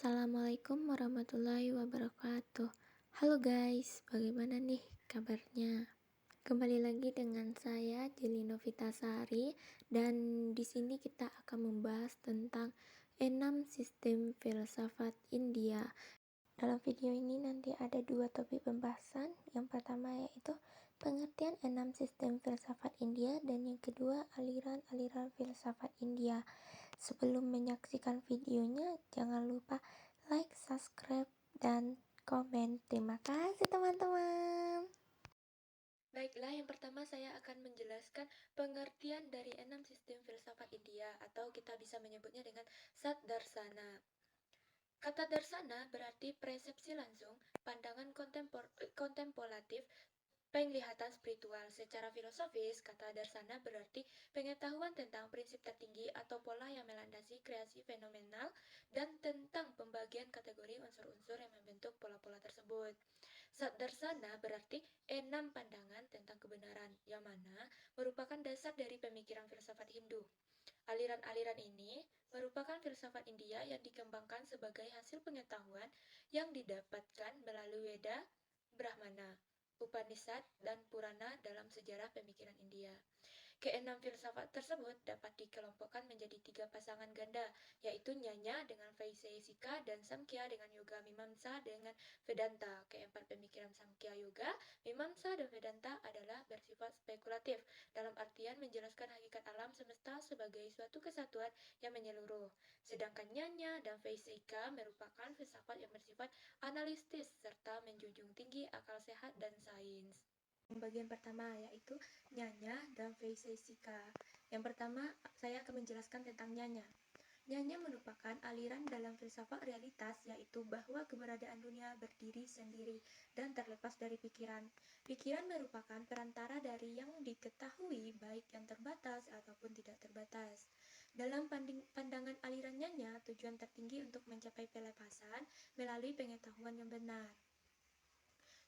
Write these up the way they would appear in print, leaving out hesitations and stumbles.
Assalamualaikum warahmatullahi wabarakatuh. Halo guys, bagaimana nih kabarnya? Kembali lagi dengan saya Jeli Novitasari dan di sini kita akan membahas tentang 6 sistem filsafat India. Dalam video ini nanti ada dua topik pembahasan. Yang pertama yaitu pengertian 6 sistem filsafat India dan yang kedua aliran-aliran filsafat India. Sebelum menyaksikan videonya, jangan lupa like, subscribe, dan komen. Terima kasih teman-teman. Baiklah, yang pertama saya akan menjelaskan pengertian dari 6 sistem filsafat India atau kita bisa menyebutnya dengan Sat Darsana. Kata darsana berarti persepsi langsung, pandangan kontemplatif, penglihatan spiritual. Secara filosofis, kata darsana berarti pengetahuan tentang prinsip tertinggi atau pola yang melandasi kreasi fenomenal dan tentang pembagian kategori unsur-unsur yang membentuk pola-pola tersebut. Darsana berarti 6 pandangan tentang kebenaran, yang mana merupakan dasar dari pemikiran filsafat Hindu. Aliran-aliran ini merupakan filsafat India yang dikembangkan sebagai hasil pengetahuan yang didapatkan melalui Veda, Brahmana, Upanishad, dan Purana dalam sejarah pemikiran India. Keenam filsafat tersebut dapat dikelompokkan menjadi 3 pasangan ganda, yaitu Nyanya dengan Vaisesika dan Samkhya dengan Yoga Mimamsa dengan Vedanta. Keempat pemikiran Samkhya Yoga, Mimamsa, dan Vedanta adalah bersifat spekulatif, dalam artian menjelaskan hakikat alam semesta sebagai suatu kesatuan yang menyeluruh. Sedangkan Nyanya dan Vaisesika merupakan filsafat yang bersifat analitis serta menjunjung tinggi akal sehat dan sains. Bagian pertama yaitu Nyanya dan Vaisesika. Yang pertama saya akan menjelaskan tentang Nyanya. Nyanya merupakan aliran dalam filsafat realitas, yaitu bahwa keberadaan dunia berdiri sendiri dan terlepas dari pikiran. Pikiran merupakan perantara dari yang diketahui, baik yang terbatas ataupun tidak terbatas. Dalam pandangan aliran Nyanya, tujuan tertinggi untuk mencapai pelepasan melalui pengetahuan yang benar.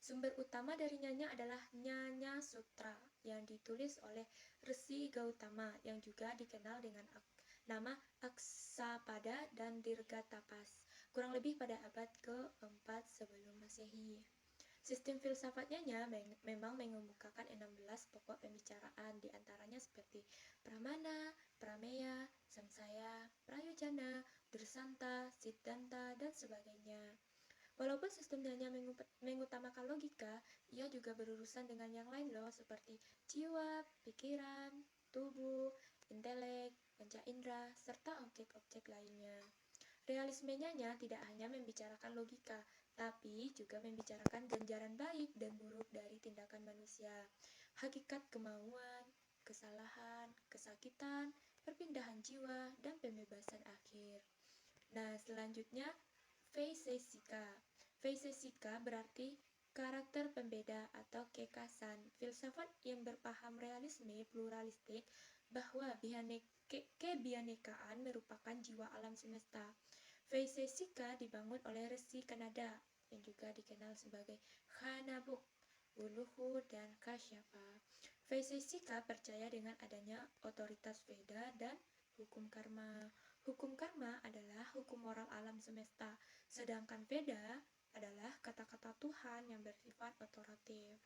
Sumber utama dari Nyanya adalah Nyanya Sutra yang ditulis oleh Resi Gautama yang juga dikenal dengan nama Aksapada dan Dirgatapas, kurang lebih pada abad ke-4 sebelum Masehi. Sistem filsafat Nyanya memang mengemukakan 16 pokok pembicaraan, diantaranya seperti Pramana, Prameya, Samsaya, Prayojana, Dursanta, Siddhanta, dan sebagainya. Walaupun sistem Nyanya mengutamakan logika, ia juga berurusan dengan yang lain loh, seperti jiwa, pikiran, tubuh, intelek, panca indera, serta objek-objek lainnya. Realisme Nyanya tidak hanya membicarakan logika, tapi juga membicarakan ganjaran baik dan buruk dari tindakan manusia, hakikat kemauan, kesalahan, kesakitan, perpindahan jiwa, dan pembebasan akhir. Nah, selanjutnya Vaisesika. Vaisesika berarti karakter pembeda atau kekasan. Filsafat yang berpaham realisme pluralistik bahwa kebianekaan merupakan jiwa alam semesta. Vaisesika dibangun oleh Resi Kanada yang juga dikenal sebagai Khanabuk, Uluhu, dan Kashyapa. Vaisesika percaya dengan adanya otoritas Veda dan hukum karma. Hukum karma adalah hukum moral alam semesta, sedangkan Veda adalah kata-kata Tuhan yang bersifat otoritatif.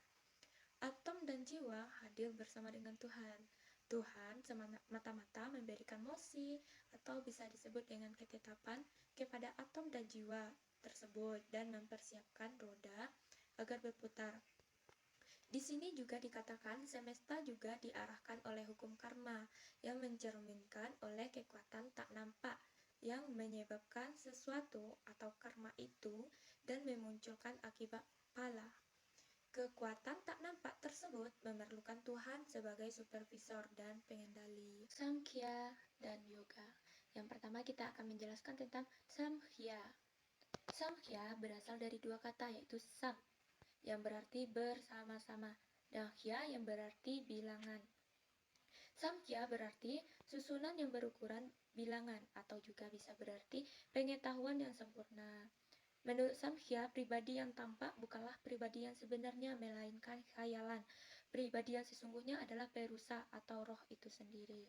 Atom dan jiwa hadir bersama dengan Tuhan. Tuhan semata-mata memberikan mosi atau bisa disebut dengan ketetapan kepada atom dan jiwa tersebut dan mempersiapkan roda agar berputar. Di sini juga dikatakan semesta juga diarahkan oleh hukum karma yang mencerminkan oleh kekuatan tak nampak yang menyebabkan sesuatu atau karma itu dan memunculkan akibat pala. Kekuatan tak nampak tersebut memerlukan Tuhan sebagai supervisor dan pengendali. Samkhya dan Yoga. Yang pertama kita akan menjelaskan tentang Samkhya. Samkhya berasal dari dua kata yaitu sam yang berarti bersama-sama dan khya yang berarti bilangan. Samkhya berarti susunan yang berukuran bilangan atau juga bisa berarti pengetahuan yang sempurna. Menurut Samkhya, pribadi yang tampak bukanlah pribadi yang sebenarnya, melainkan khayalan. Pribadi yang sesungguhnya adalah perusa atau roh itu sendiri.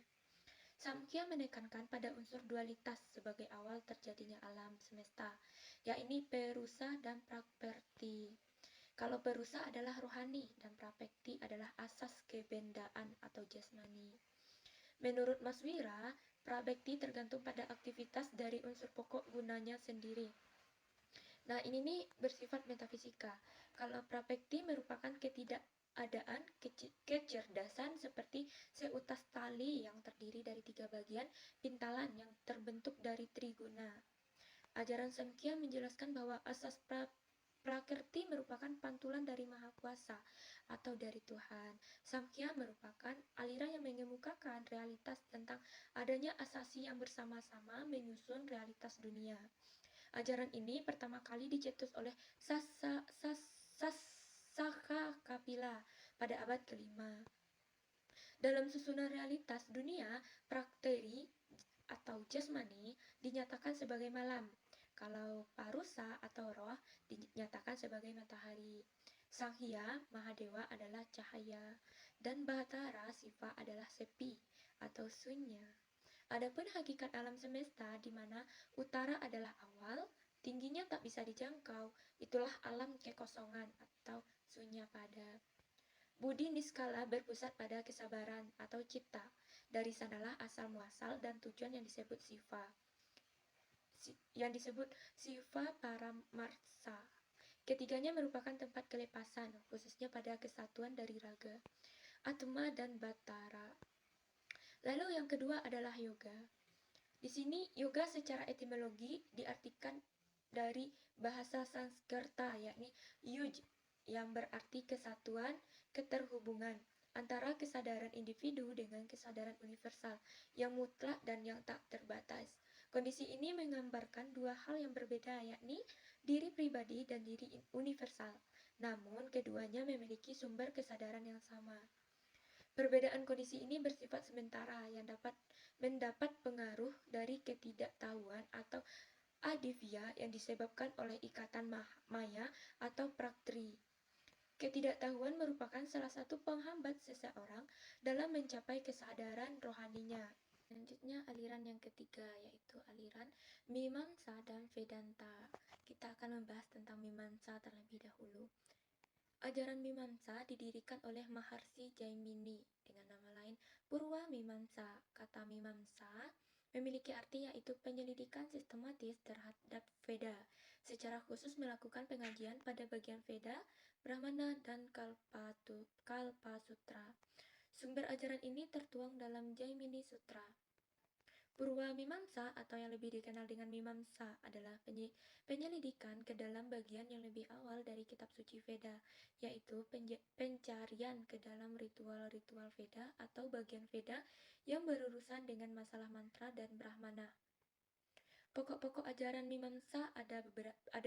Samkhya menekankan pada unsur dualitas sebagai awal terjadinya alam semesta, yakni perusa dan prakerti. Kalau perusa adalah rohani dan prapekti adalah asas kebendaan atau jasmani. Menurut Mas Wira, prabekti tergantung pada aktivitas dari unsur pokok gunanya sendiri. Nah, ini nih bersifat metafisika. Kalau prabekti merupakan ketidakadaan kecerdasan seperti seutas tali yang terdiri dari 3 bagian pintalan yang terbentuk dari triguna. Ajaran Samkhya menjelaskan bahwa asas prakerti merupakan pantulan dari Maha Kuasa atau dari Tuhan. Samkhya merupakan aliran yang mengemukakan realitas tentang adanya asasi yang bersama-sama menyusun realitas dunia. Ajaran ini pertama kali dicetus oleh Sasaka Kapila pada abad ke-5. Dalam susunan realitas dunia, prakteri atau jasmani dinyatakan sebagai malam, kalau parusa atau roh dinyatakan sebagai matahari. Sanghya, Mahadewa adalah cahaya, dan Bahtara, Siva adalah sepi atau sunya. Adapun hakikat alam semesta di mana utara adalah awal, tingginya tak bisa dijangkau, itulah alam kekosongan atau sunya pada. Budi niskala berpusat pada kesabaran atau cipta. Dari sanalah asal muasal dan tujuan yang disebut siva paramarsa. Ketiganya merupakan tempat kelepasan, khususnya pada kesatuan dari raga, atma dan batara. Lalu yang kedua adalah yoga. Di sini yoga secara etimologi diartikan dari bahasa Sanskerta, yakni yuj, yang berarti kesatuan, keterhubungan antara kesadaran individu dengan kesadaran universal yang mutlak dan yang tak terbatas. Kondisi ini menggambarkan dua hal yang berbeda, yakni diri pribadi dan diri universal. Namun keduanya memiliki sumber kesadaran yang sama. Perbedaan kondisi ini bersifat sementara yang dapat mendapat pengaruh dari ketidaktahuan atau adivya yang disebabkan oleh ikatan maya atau praktri. Ketidaktahuan merupakan salah satu penghambat seseorang dalam mencapai kesadaran rohaninya. Selanjutnya aliran yang ketiga, yaitu aliran Mimamsa dan Vedanta. Kita akan membahas tentang Mimamsa terlebih dahulu. Ajaran Mimamsa didirikan oleh Maharsi Jaimini dengan nama lain Purwa Mimamsa. Kata Mimamsa memiliki arti yaitu penyelidikan sistematis terhadap Veda, secara khusus melakukan pengajian pada bagian Veda, Brahmana, dan Kalpasutra. Sumber ajaran ini tertuang dalam Jaimini Sutra. Purwa Mimamsa atau yang lebih dikenal dengan Mimamsa adalah penyelidikan ke dalam bagian yang lebih awal dari kitab suci Veda, yaitu pencarian ke dalam ritual-ritual Veda atau bagian Veda yang berurusan dengan masalah mantra dan Brahmana. Pokok-pokok ajaran Mimamsa ada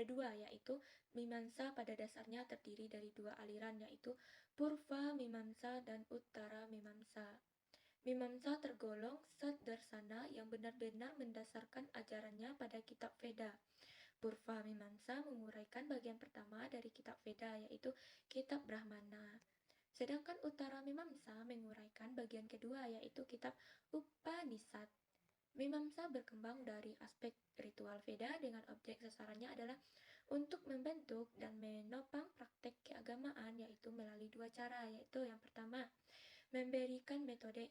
dua, yaitu Mimamsa pada dasarnya terdiri dari dua aliran, yaitu Purva Mimamsa dan Uttara Mimamsa. Mimamsa tergolong Saddarsana yang benar-benar mendasarkan ajarannya pada kitab Veda. Purva Mimamsa menguraikan bagian pertama dari kitab Veda, yaitu kitab Brahmana. Sedangkan Uttara Mimamsa menguraikan bagian kedua, yaitu kitab Upanishad. Mimamsa berkembang dari aspek ritual Veda dengan objek sasarannya adalah untuk membentuk dan menopang praktek keagamaan, yaitu melalui dua cara, yaitu yang pertama, memberikan metode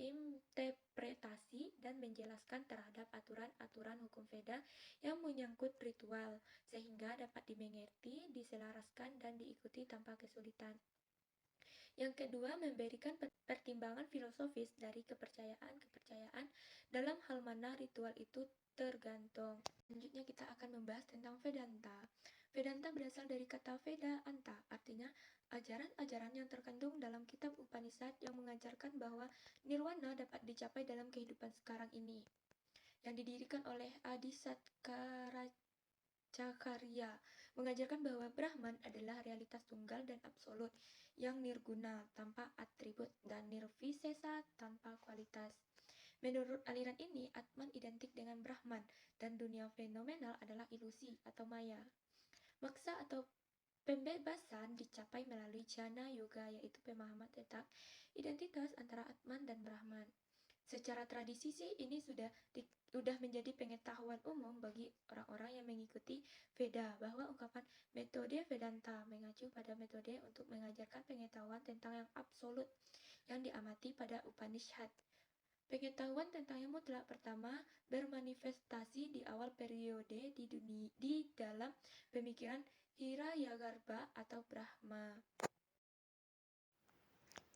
interpretasi dan menjelaskan terhadap aturan-aturan hukum Veda yang menyangkut ritual, sehingga dapat dimengerti, diselaraskan, dan diikuti tanpa kesulitan. Yang kedua, memberikan pertimbangan filosofis dari kepercayaan dalam hal mana ritual itu tergantung. Selanjutnya kita akan membahas tentang Vedanta. Vedanta berasal dari kata Veda Anta, artinya ajaran-ajaran yang terkandung dalam kitab Upanishad yang mengajarkan bahwa nirwana dapat dicapai dalam kehidupan sekarang ini. Yang didirikan oleh Adi Satkacarya mengajarkan bahwa Brahman adalah realitas tunggal dan absolut yang nirguna tanpa atribut dan nirvisesa tanpa kualitas. Menurut aliran ini, Atman identik dengan Brahman dan dunia fenomenal adalah ilusi atau maya. Maksa atau pembebasan dicapai melalui jana yoga, yaitu pemahaman tentang identitas antara Atman dan Brahman. Secara tradisi sih ini sudah menjadi pengetahuan umum bagi orang-orang yang mengikuti Veda bahwa ungkapan metode Vedanta mengacu pada metode untuk mengajarkan pengetahuan tentang yang absolut yang diamati pada Upanishad. Pengetahuan tentang yang mutlak pertama bermanifestasi di awal periode di dalam pemikiran Hirayagarbha atau Brahma.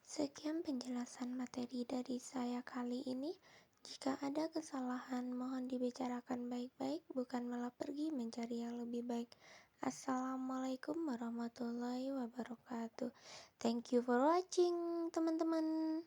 Sekian penjelasan materi dari saya kali ini. Jika ada kesalahan, mohon dibicarakan baik-baik, bukan malah pergi mencari yang lebih baik. Assalamualaikum warahmatullahi wabarakatuh. Thank you for watching, teman-teman.